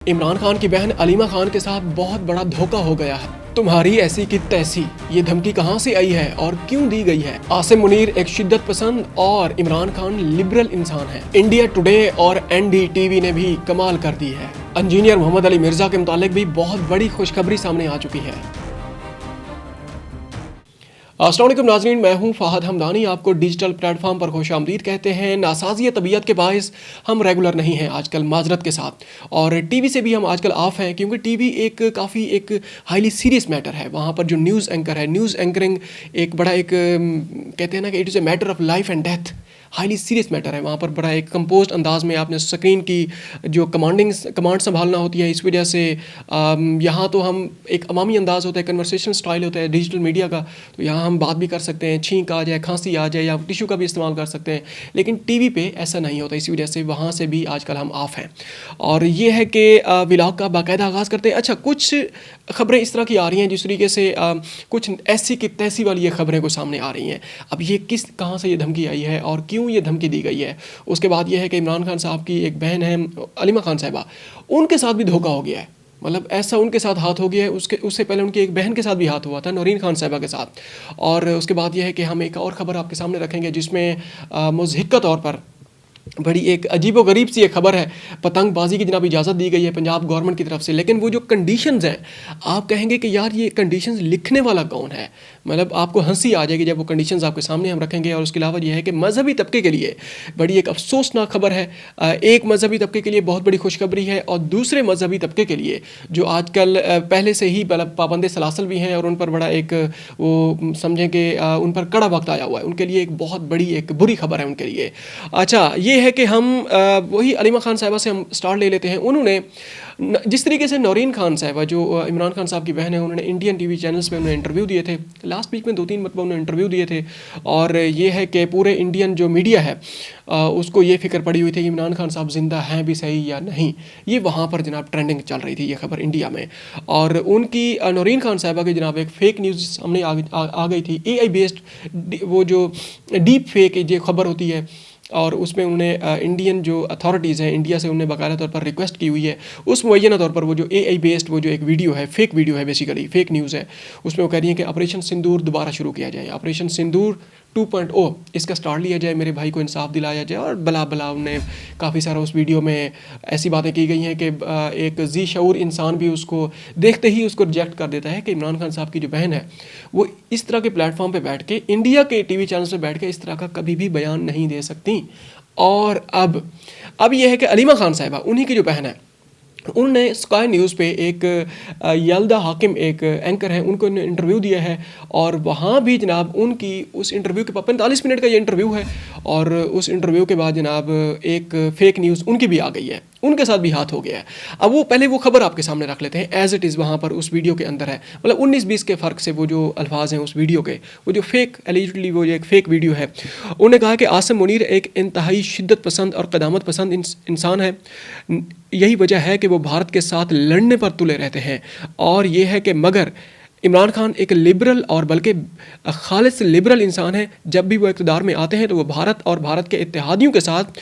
इमरान खान की बहन अलीमा खान के साथ बहुत बड़ा धोखा हो गया है। तुम्हारी ऐसी की तैसी, ये धमकी कहां से आई है और क्यों दी गई है? आसिम मुनीर एक शिद्दत पसंद और इमरान खान लिबरल इंसान है। इंडिया टुडे और NDTV ने भी कमाल कर दी है। इंजीनियर मोहम्मद अली मिर्जा के मुतालिक भी बहुत बड़ी खुशखबरी सामने आ चुकी है। अस्सलाम वालेकुम नाज़रीन, मैं हूं फ़हद हमदानी। आपको डिजिटल प्लेटफॉर्म पर खुशामदीद कहते हैं। नासाज़ियत तबीयत के बायस हम रेगुलर नहीं हैं आजकल, माजरत के साथ। और टीवी से भी हम आजकल ऑफ हैं, क्योंकि टीवी एक काफ़ी एक हाईली सीरियस मैटर है। वहाँ पर जो न्यूज़ एंकर है, न्यूज़ एंकरिंग एक बड़ा एक कहते हैं ना कि it is a matter of life and death, highly serious matter है। वहाँ पर बड़ा एक कंपोज्ड अंदाज में आपने स्क्रीन की जो कमांड संभालना होती है। इस वजह से यहाँ तो हम एक अवामी अंदाज़ होता है, कन्वर्सेशन स्टाइल होता है डिजिटल मीडिया का, तो यहाँ हम बात भी कर सकते हैं, छींक आ जाए, खांसी आ जाए, या टिश्यू का भी इस्तेमाल कर सकते हैं। लेकिन टीवी पे ऐसा नहीं होता, इसी वजह से वहाँ से भी आजकल हम ऑफ हैं। और ये है कि व्लॉग का बाकायदा आगाज़ करते हैं। अच्छा, कुछ ख़बरें इस तरह की आ रही हैं जिस तरीके से कुछ ऐसी की तैसी वाली ये ख़बरें को सामने आ रही हैं। अब ये कहाँ से ये धमकी आई है और क्यों ये धमकी दी गई है? उसके बाद ये है कि इमरान खान साहब की एक बहन है अलीमा खान साहिबा, उनके साथ भी धोखा हो गया है। मतलब ऐसा उनके साथ हाथ हो गया है। उससे पहले उनकी एक बहन के साथ भी हाथ हुआ था, नौरीन खान साहिबा के साथ। और उसके बाद ये है कि हम एक और ख़बर आपके सामने रखेंगे जिसमें मुज़हिक तौर पर बड़ी एक अजीबो गरीब सी एक खबर है। पतंगबाजी की जनाब इजाज़त दी गई है पंजाब गवर्नमेंट की तरफ से, लेकिन वो जो कंडीशंस हैं, आप कहेंगे कि यार ये कंडीशंस लिखने वाला कौन है? मतलब आपको हंसी आ जाएगी जब वो कंडीशंस आपके सामने हम रखेंगे। और उसके अलावा ये है कि मजहबी तबके के लिए बड़ी एक अफसोसनाक खबर है। एक मजहबी तबके के लिए बहुत बड़ी खुशखबरी है, और दूसरे मजहबी तबके के लिए जो आजकल पहले से ही पाबंद सलासल भी हैं और उन पर बड़ा एक वो समझें कि उन पर कड़ा वक्त आया हुआ है, उनके लिए एक बहुत बड़ी एक बुरी खबर है उनके लिए। अच्छा, ये है कि हम वही अलीमा खान साहिबा से हम स्टार्ट ले लेते हैं। उन्होंने जिस तरीके से नौरीन खान साहिबा जो इमरान खान साहब की बहन है, उन्होंने इंडियन टीवी चैनल्स में उन्होंने इंटरव्यू दिए थे। लास्ट वीक में 2-3 मरतबा उन्होंने इंटरव्यू दिए थे। और ये है कि पूरे इंडियन जो मीडिया है उसको ये फिक्र पड़ी हुई थी कि इमरान खान साहब ज़िंदा हैं भी सही या नहीं। ये वहाँ पर जनाब ट्रेंडिंग चल रही थी ये खबर इंडिया में। और उनकी नौरीन खान साहिबा की जनाब एक फ़ेक न्यूज़ सामने आ गई थी। AI बेस्ड वो जो डीप फेक ये खबर होती है, और उसमें उन्हें इंडियन जो अथॉरिटीज़ हैं इंडिया से उन्हें बाकायदा तौर पर रिक्वेस्ट की हुई है। उस मुय्यना तौर पर वो जो AI बेस्ड वो जो एक वीडियो है, फेक वीडियो है, बेसिकली फेक न्यूज़ है, उसमें वो कह रही है कि ऑपरेशन सिंदूर दोबारा शुरू किया जाए, ऑपरेशन सिंदूर 2.0 इसका स्टार्ट लिया जाए, मेरे भाई को इंसाफ दिलाया जाए। और बला बला उन्हें काफ़ी सारा उस वीडियो में ऐसी बातें की गई हैं कि एक जी शऊर इंसान भी उसको देखते ही उसको रिजेक्ट कर देता है कि इमरान खान साहब की जो बहन है वो इस तरह के प्लेटफॉर्म पे बैठ के, इंडिया के टीवी चैनल्स पे बैठ के इस तरह का कभी भी बयान नहीं दे सकती। और अब यह है कि अलीमा खान साहिबा, उन्हीं की जो बहन है, उन्होंने स्काई न्यूज़ पे एक यल्दा हाकिम एक एंकर हैं, उनको इंटरव्यू दिया है। और वहाँ भी जनाब उनकी उस इंटरव्यू के 45 मिनट का ये इंटरव्यू है, और उस इंटरव्यू के बाद जनाब एक फ़ेक न्यूज़ उनकी भी आ गई है, उनके साथ भी हाथ हो गया है। अब वो पहले वो खबर आपके सामने रख लेते हैं एज़ इट इज़। वहाँ पर उस वीडियो के अंदर है, मतलब 19-20 के फ़र्क से वो जो अल्फाज हैं उस वीडियो के, वो जो फेक एलिजिडली वो जो एक फ़ेक वीडियो है, उन्होंने कहा कि आसिम मुनीर एक इंतहाई शिद्दत पसंद और क़दामत पसंद इंसान है। यही वजह है कि वो भारत के साथ लड़ने पर तुले रहते हैं। और ये है कि मगर इमरान खान एक लिबरल और बल्कि खालिस लिबरल इंसान है। जब भी वो इक़्तिदार में आते हैं तो वो भारत और भारत के इत्तेहादियों के साथ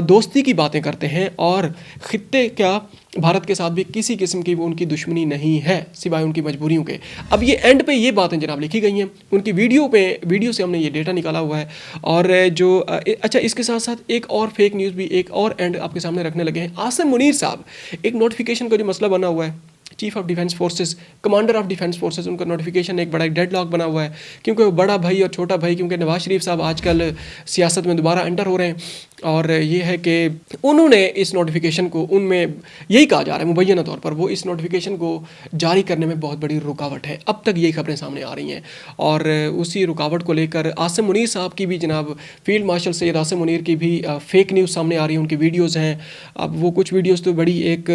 दोस्ती की बातें करते हैं, और ख़ित्ते क्या भारत के साथ भी किसी किस्म की वो उनकी दुश्मनी नहीं है सिवाय उनकी मजबूरियों के। अब ये एंड पे ये बातें जनाब लिखी गई हैं उनकी वीडियो से हमने ये डेटा निकाला हुआ है। और जो अच्छा, इसके साथ साथ एक और फेक न्यूज़ भी, एक और एंड आपके सामने रखने लगे हैं। आसिम मुनीर साहब, एक नोटिफिकेशन का जो मसला बना हुआ है, chief of defence forces, commander of defence forces, उनका नोटिफिकेशन एक बड़ा डेडलॉक बना हुआ है, क्योंकि वो बड़ा भाई और छोटा भाई, क्योंकि नवाज शरीफ साहब आजकल सियासत में दोबारा एंटर हो रहे हैं। और ये है कि उन्होंने इस नोटिफिकेशन को, उनमें यही कहा जा रहा है मुबैना तौर पर, वो इस नोटिफिकेशन को जारी करने में बहुत बड़ी रुकावट है। अब तक यही खबरें सामने आ रही हैं, और उसी रुकावट को लेकर आसिम मुनीर साहब की भी, जनाब फील्ड मार्शल सैयद आसिम मुनीर की भी फ़ेक न्यूज़ सामने आ रही है। उनकी वीडियोज़ हैं, अब वो कुछ वीडियोज़ तो बड़ी एक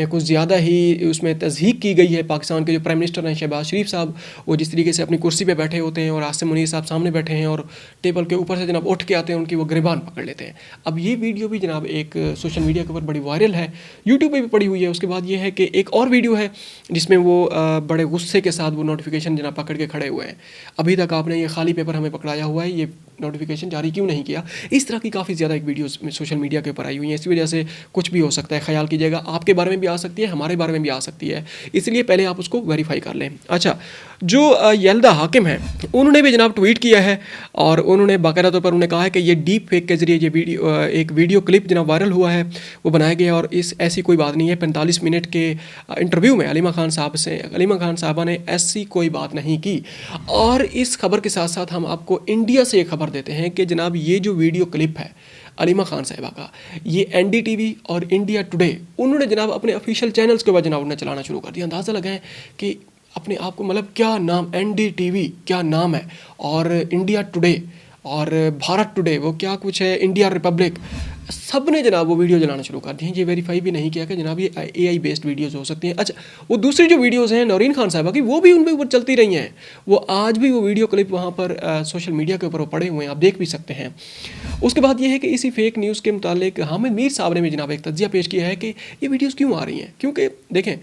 कुछ ज़्यादा ही उसमें तज़हीक की गई है। पाकिस्तान के जो प्राइम मिनिस्टर हैं शहबाज शरीफ साहब, वो जिस तरीके से अपनी कुर्सी पे बैठे होते हैं और आसिम मुनीर साहब सामने बैठे हैं और टेबल के ऊपर से जनाब उठ के आते हैं, उनकी वो गिरबान पकड़ लेते हैं। अब ये वीडियो भी जनाब एक सोशल मीडिया के ऊपर बड़ी वायरल है, यूट्यूब पे भी पड़ी हुई है। उसके बाद ये है कि एक और वीडियो है जिसमें वो बड़े गुस्से के साथ वो नोटिफिकेशन जनाब पकड़ के खड़े हुए हैं। अभी तक आपने ये खाली पेपर हमें पकड़ाया हुआ है, ये नोटिफिकेशन जारी क्यों नहीं किया। इस तरह की काफ़ी ज़्यादा एक वीडियोस सोशल मीडिया के ऊपर आई हुई हैं। इसी वजह से कुछ भी हो सकता है, ख्याल कीजिएगा, आपके बारे में भी आ सकती है, हमारे बारे में भी आ सकती है, इसलिए पहले आप उसको वेरीफाई कर लें। अच्छा, जो यल्दा हाकिम है उन्होंने भी जनाब ट्वीट किया है और उन्होंने बाकायदा तौर पर उन्होंने कहा है कि ये डीप फेक के जरिए ये एक वीडियो क्लिप जनाब वायरल हुआ है, वो बनाया गया और इस ऐसी कोई बात नहीं है। 45 मिनट के इंटरव्यू में अलीमा खान साहबा ने ऐसी कोई बात नहीं की। और इस खबर के साथ साथ हम आपको इंडिया से एक खबर देते हैं कि जनाब ये जो वीडियो क्लिप है अलीमा खान साहिबा का, ये एनडीटीवी और इंडिया टुडे उन्होंने जनाब अपने ऑफिशियल चैनल्स के ऊपर जनाब उन्होंने चलाना शुरू कर दिया। अंदाज़ा लगाएं कि अपने आप को, मतलब क्या नाम, एनडीटीवी क्या नाम है, और इंडिया टुडे और भारत टुडे वो क्या कुछ है, इंडिया रिपब्लिक, सब ने जनाब वो वीडियो चलाना शुरू कर दी हैं। ये वेरीफाई भी नहीं किया कि जनाब ये एआई बेस्ड वीडियोस हो सकती हैं। अच्छा, वो दूसरी जो वीडियोस हैं नौरीन खान साहबा की, वो भी उन पे ऊपर चलती रही हैं। वो आज भी वो वीडियो क्लिप वहाँ पर सोशल मीडिया के ऊपर वो पड़े हुए हैं, आप देख भी सकते हैं। उसके बाद ये है कि इसी फेक न्यूज़ के मुतालिक हामिद मीर साहब ने भी जनाब एक तज्जिया पेश किया है कि ये वीडियोज़ क्यों आ रही हैं। क्योंकि देखें,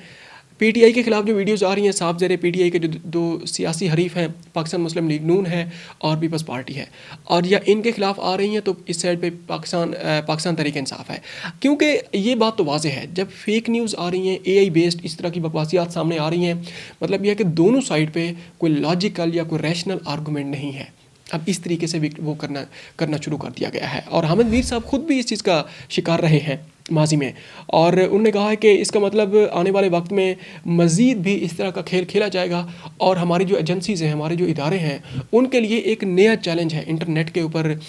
पीटीआई के खिलाफ जो वीडियोस आ रही हैं, साफ ज़रे पीटीआई के जो दो सियासी हरीफ हैं, पाकिस्तान मुस्लिम लीग नून है और पीपल्स पार्टी है, और या इनके खिलाफ आ रही हैं, तो इस साइड पे पाकिस्तान तहरीक इंसाफ है। क्योंकि ये बात तो वाज़ेह है, जब फेक न्यूज़ आ रही हैं, एआई बेस्ड इस तरह की बकवासियात सामने आ रही हैं, मतलब यह है कि दोनों साइड पे कोई लॉजिकल या कोई रैशनल आर्गूमेंट नहीं है। अब इस तरीके से भी वो करना शुरू कर दिया गया है और हामिद मीर साहब खुद भी इस चीज़ का शिकार रहे हैं माजी में, और उन्होंने कहा है कि इसका मतलब आने वाले वक्त में मज़ीद भी इस तरह का खेल खेला जाएगा और हमारी जो एजेंसीज़ हैं, हमारे जो इदारे हैं, उनके लिए एक नया चैलेंज है। इंटरनेट के ऊपर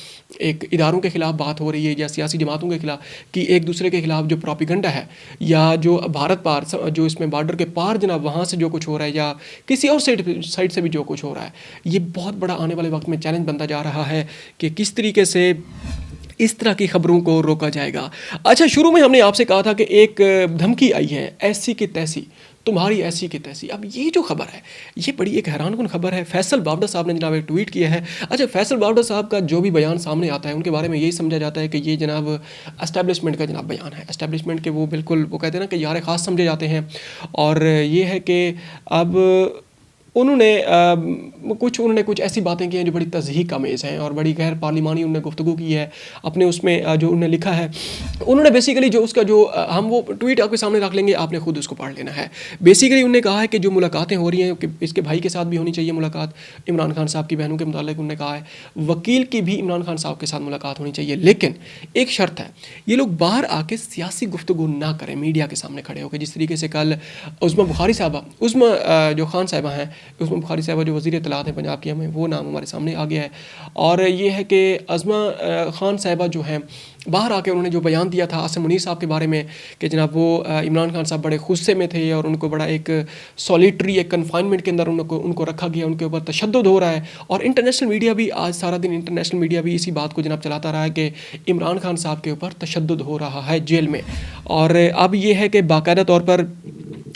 एक इदारों के ख़िलाफ़ बात हो रही है या सियासी जमातों के ख़िलाफ़ कि एक दूसरे के ख़िलाफ़ जो प्रोपिगंडा है या जो भारत पार, जो इसमें बॉर्डर के पार जनाब वहाँ से जो कुछ हो रहा है या किसी और साइड से भी जो कुछ हो रहा है, ये बहुत बड़ा आने वाले वक्त में चैलेंज बनता जा रहा है कि किस तरीके से इस तरह की खबरों को रोका जाएगा। अच्छा, शुरू में हमने आपसे कहा था कि एक धमकी आई है, ऐसी की तैसी, तुम्हारी ऐसी की तैसी। अब ये जो खबर है, ये बड़ी एक हैरानकुन खबर है। फैसल बावड़ा साहब ने जनाब एक ट्वीट किया है। अच्छा, फैसल बावड़ा साहब का जो भी बयान सामने आता है, उनके बारे में यही समझा जाता है कि ये जनाब एस्टैब्लिशमेंट का जनाब बयान है। एस्टैब्लिशमेंट के वो बिल्कुल, वो कहते हैं ना कि यार ख़ास समझे जाते हैं। और ये है कि अब उन्होंने कुछ ऐसी बातें की हैं जो बड़ी तज़हीक आमेज़ हैं और बड़ी गैर पार्लिमानी उन्होंने गुफ्तगू की है अपने उसमें। जो उन्होंने लिखा है, उन्होंने बेसिकली जो उसका जो हम वो ट्वीट आपके सामने रख लेंगे, आपने खुद उसको पढ़ लेना है। बेसिकली उन्होंने कहा है कि जो मुलाकातें हो रही हैं कि इसके भाई के साथ भी होनी चाहिए मुलाकात, इमरान खान साहब की बहनों के मुतालिक उन्होंने कहा है, वकील की भी इमरान खान साहब के साथ मुलाकात होनी चाहिए, लेकिन एक शर्त है, ये लोग बाहर आके सियासी गुफ्तगू ना करें मीडिया के सामने खड़े होकर। जिस तरीके से कल उस्मा बुखारी साहबा, जो खान साहबा हैं, उस्मा बुखारी साहबा जो वज़ीर इत्तलात हैं पंजाब की, हमें वो नाम हमारे सामने आ गया है। और ये है कि अज़मा खान साहबा जो हैं, बाहर आके उन्होंने जो बयान दिया था आसिम मुनीर साहब के बारे में कि जनाब वो इमरान खान साहब बड़े गुस्से में थे और उनको बड़ा एक सॉलिटरी, एक कन्फाइनमेंट के अंदर उनको रखा गया, उनके ऊपर तशद्दुद हो रहा है। और इंटरनेशनल मीडिया भी आज सारा दिन इंटरनेशनल मीडिया भी इसी बात को जनाब चलाता रहा है कि इमरान खान साहब के ऊपर तशद्दुद हो रहा है जेल में। और अब ये है कि बाकायदा तौर पर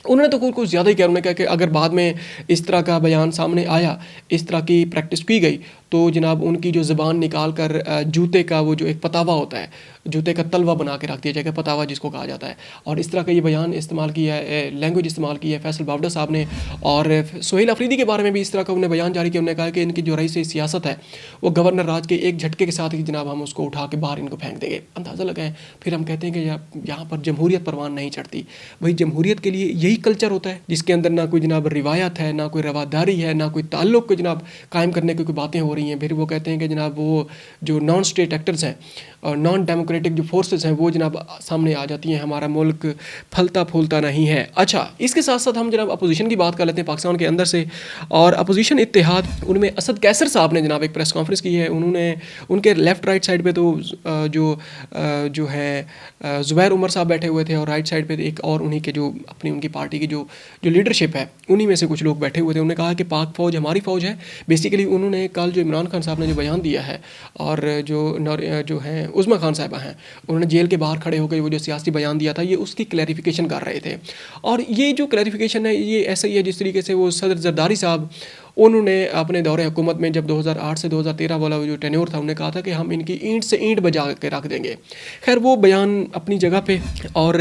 उन्होंने तो कुछ ज़्यादा ही किया। उन्होंने कहा कि अगर बाद में इस तरह का बयान सामने आया, इस तरह की प्रैक्टिस की गई, तो जनाब उनकी जो ज़बान निकाल कर जूते का वो जो एक पतावा होता है, जूते का तलवा बना के रख दिया जाएगा, पतावा जिसको कहा जाता है। और इस तरह का ये बयान इस्तेमाल किया है, लैंग्वेज इस्तेमाल की है फैसल बावड़ा साहब ने। और सोहेल अफरीदी के बारे में भी इस तरह का उन्होंने बयान जारी किया। उन्होंने कहा कि इनकी जो रईस सियासत है वो गवर्नर राज के एक झटके के साथ ही जनाब हम उसको उठा के बाहर इनको फेंक देंगे। अंदाज़ा लगाएं, फिर हम कहते हैं कि यहाँ पर जमहूरियत परवान नहीं चढ़ती। भाई जमहूरियत के लिए यही कल्चर होता है जिसके अंदर ना कोई जनाब रिवायत है, ना कोई रवादारी है, ना कोई ताल्लुक़ को जनाब कायम करने की कोई बातें हो रही हैं। फिर वो कहते हैं कि जनाब वो जो नॉन स्टेट एक्टर्स हैं और नॉन डेमोक्रेटिक जो फोर्सेस हैं वो जनाब सामने आ जाती हैं, हमारा मुल्क फलता फूलता नहीं है। अच्छा, इसके साथ साथ हम जनाब अपोजिशन की बात कर लेते हैं पाकिस्तान के अंदर से। और अपोजिशन इत्तेहाद, उनमें असद कैसर साहब ने जनाब एक प्रेस कॉन्फ्रेंस की है। उन्होंने उनके लेफ़्ट राइट साइड पे तो जो है ज़ुबैर उमर साहब बैठे हुए थे और राइट साइड पे एक और उन्हीं के जो उनकी पार्टी की जो लीडरशिप है, उन्हीं में से कुछ लोग बैठे हुए थे। उन्होंने कहा कि पाक फ़ौज हमारी फ़ौज है। बेसिकली उन्होंने कल जो इमरान खान साहब ने जो बयान दिया है, और जो हैं उज़्मा खान साहिबा हैं, उन्होंने जेल के बाहर खड़े होकर वो जो सियासी बयान दिया था, ये उसकी क्लैरिफिकेशन कर रहे थे। और ये जो क्लैरिफिकेशन है ये ऐसा ही है जिस तरीके से वो सदर जरदारी साहब, उन्होंने अपने दौरे हुकूमत में जब 2008 से 2013 वाला जो टेन्योर था, उन्होंने कहा था कि हम इनकी ईंट से ईंट बजा के रख देंगे। खैर वो बयान अपनी जगह पे। और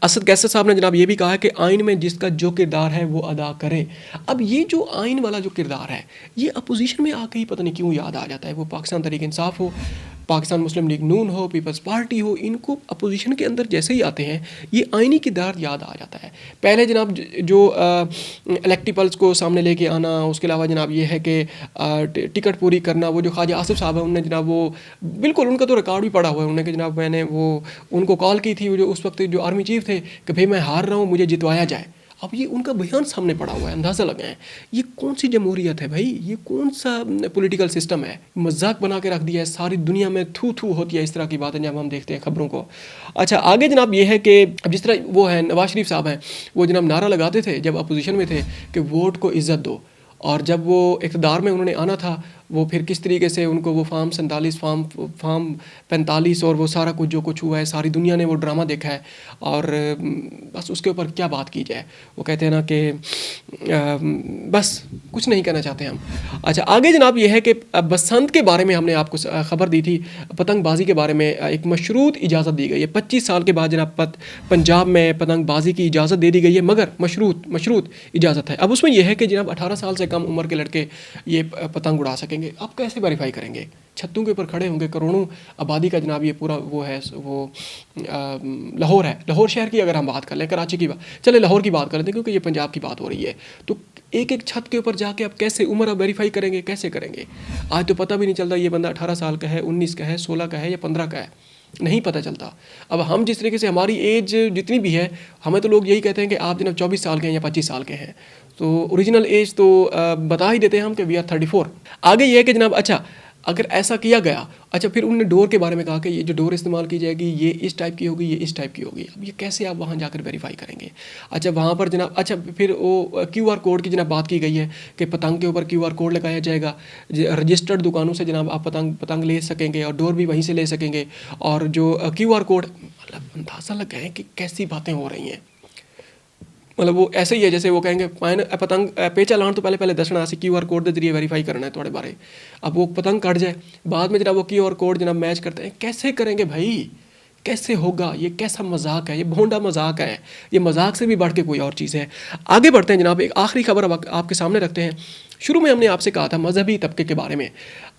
असद कैसर साहब ने जनाब ये भी कहा है कि आइन में जिसका जो किरदार है वो अदा करे। अब ये जो आइन वाला जो किरदार है ये अपोजिशन में आके ही पता नहीं क्यों याद आ जाता है। वो पाकिस्तान तहरीक इंसाफ हो, पाकिस्तान मुस्लिम लीग नून हो, पीपल्स पार्टी हो, इनको अपोजिशन के अंदर जैसे ही आते हैं ये आइनी किरदार याद आ जाता है। पहले जनाब जो इलेक्टिबल्स को सामने लेके आना, उसके अलावा जनाब ये है कि टिकट पूरी करना, वो जो ख्वाजा आसिफ साहब है उन्होंने जनाब वो बिल्कुल उनका तो रिकॉर्ड भी पड़ा हुआ है, उन्होंने कि जनाब मैंने वो उनको कॉल की थी, वो जो उस वक्त जो आर्मी चीफ थे, कि भाई मैं हार रहा हूँ, मुझे जितवाया जाए। अब ये उनका बयान सामने पड़ा हुआ है, अंदाज़ा लगाएं ये कौन सी जमहूरियत है भाई, ये कौन सा पॉलिटिकल सिस्टम है। मजाक बना के रख दिया है, सारी दुनिया में थू थू होती है इस तरह की बातें जब हम देखते हैं खबरों को। अच्छा आगे जनाब ये है कि अब जिस तरह वो है नवाज शरीफ साहब हैं, वो जनाब नारा लगाते थे जब अपोजिशन में थे कि वोट को इज़्ज़त दो, और जब वो इक़्तिदार में उन्होंने आना था, वो फिर किस तरीके से उनको वो फार्म 47 फार्म 45 और वो सारा कुछ जो कुछ हुआ है, सारी दुनिया ने वो ड्रामा देखा है। और बस उसके ऊपर क्या बात की जाए, वो कहते हैं ना कि बस कुछ नहीं कहना चाहते हम। अच्छा आगे जनाब ये है कि बसंत के बारे में हमने आपको ख़बर दी थी, पतंगबाजी के बारे में एक मशरूत इजाज़त दी गई है। 25 साल के बाद जनाब पंजाब में पतंगबाजी की इजाज़त दे दी गई है, मगर मशरूत इजाज़त है। अब उसमें यह है कि जनाब 18 साल से कम उम्र के लड़के ये पतंग उड़ा सकेंगे। आप कैसे वेरीफाई करेंगे? छतों के ऊपर खड़े होंगे, करोड़ों आबादी का जनाब ये पूरा वो है, वो लाहौर है, लाहौर शहर की अगर हम बात कर लें, कराची की बात, चले लाहौर की बात कर लेते हैं क्योंकि ये पंजाब की बात हो रही है। तो एक एक छत के ऊपर जाके आप कैसे उम्र आप वेरीफाई करेंगे, कैसे करेंगे? आज तो पता भी नहीं चलता ये बंदा 18 साल का है, 19 का है, 16 का है या 15 का है, नहीं पता चलता। अब हम जिस तरीके से हमारी एज जितनी भी है, हमें तो लोग यही कहते हैं कि आप जनाब 24 साल के हैं या 25 साल के हैं, तो ओरिजिनल एज तो बता ही देते हैं हम कि वी आर 34। आगे ये है कि जनाब अच्छा अगर ऐसा किया गया, अच्छा फिर उन्होंने डोर के बारे में कहा कि ये जो डोर इस्तेमाल की जाएगी ये इस टाइप की होगी, ये इस टाइप की होगी। अब ये कैसे आप वहाँ जाकर वेरीफाई करेंगे? अच्छा वहाँ पर जनाब अच्छा फिर वो QR कोड की जनाब बात की गई है कि पतंग के ऊपर QR कोड लगाया जाएगा, रजिस्टर्ड दुकानों से जनाब आप पतंग ले सकेंगे और डोर भी वहीं से ले सकेंगे। और जो QR कोड, मतलब अंदाज़ा लगाएं कि कैसी बातें हो रही हैं। मतलब वो ऐसे ही है जैसे वो कहेंगे पतंग पेचा लाने तो पहले दसना असी QR कोड के जरिए वेरीफाई करना है थोड़े बारे। अब वो पतंग कट जाए, बाद में जनाब वो QR कोड जनाब मैच करते हैं, कैसे करेंगे भाई, कैसे होगा? ये कैसा मजाक है, ये भोंडा मजाक है, ये मजाक से भी बढ़ के कोई और चीज़ है। आगे बढ़ते हैं जनाब, एक आखिरी खबर अब आपके सामने रखते हैं। शुरू में हमने आपसे कहा था मजहबी तबके के बारे में,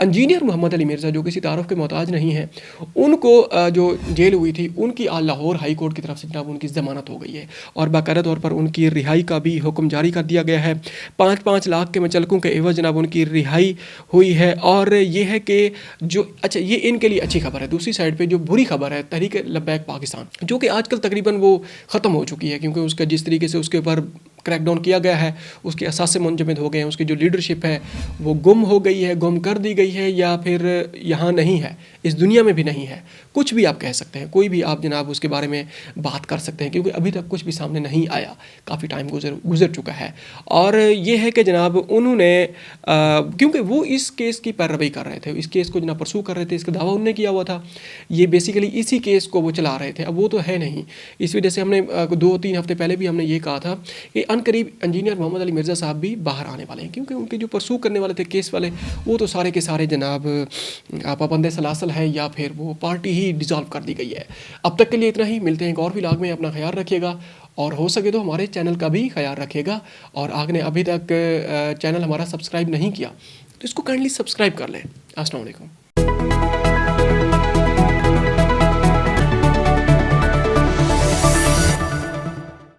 इंजीनियर मोहम्मद अली मिर्ज़ा जो किसी तारुफ के मोहताज नहीं है, उनको जो जेल हुई थी उनकी लाहौर हाई कोर्ट की तरफ से जनाब उनकी ज़मानत हो गई है और बाकायदा तौर पर उनकी रिहाई का भी हुक्म जारी कर दिया गया है। 5-5 लाख के मचलकों के एवज जनाब उनकी रिहाई हुई है। और ये है कि जो अच्छा ये इनके लिए अच्छी खबर है। दूसरी साइड पर जो बुरी खबर है, तहरीक लब्बैक पाकिस्तान जो कि आजकल तकरीबन वो ख़त्म हो चुकी है, क्योंकि उसका जिस तरीके से उसके ऊपर क्रैकडाउन किया गया है, उसके असासे मुंजमद हो गए हैं, उसकी जो लीडरशिप है वो गुम हो गई है, गुम कर दी गई है, या फिर यहाँ नहीं है, इस दुनिया में भी नहीं है। कुछ भी आप कह सकते हैं, कोई भी आप जनाब उसके बारे में बात कर सकते हैं, क्योंकि अभी तक कुछ भी सामने नहीं आया, काफ़ी टाइम गुजर चुका है। और ये है कि जनाब उन्होंने क्योंकि वो इस केस की पैरवी कर रहे थे, इस केस को जनाब परसू कर रहे थे, इसका दावा उन्होंने किया हुआ था, ये बेसिकली इसी केस को वो चला रहे थे। अब वो तो है नहीं, इस वजह से हमने 2-3 हफ्ते पहले भी हमने ये कहा था कि अनकरीब इंजीनियर मोहम्मद अली मिर्ज़ा साहब भी बाहर आने वाले हैं, क्योंकि उनके जो परसू करने वाले थे केस वाले, वो तो सारे के सारे जनाब पाबंद सलासल है या फिर वो पार्टी ही डिज़ोल्व कर दी गई है। अब तक के लिए इतना ही, मिलते हैं एक और व्लॉग में। अपना ख्याल रखिएगा और हो सके तो हमारे चैनल का भी ख्याल रखिएगा। और आपने अभी तक चैनल हमारा सब्सक्राइब नहीं किया तो इसको काइंडली सब्सक्राइब कर लें। अस्सलाम वालेकुम।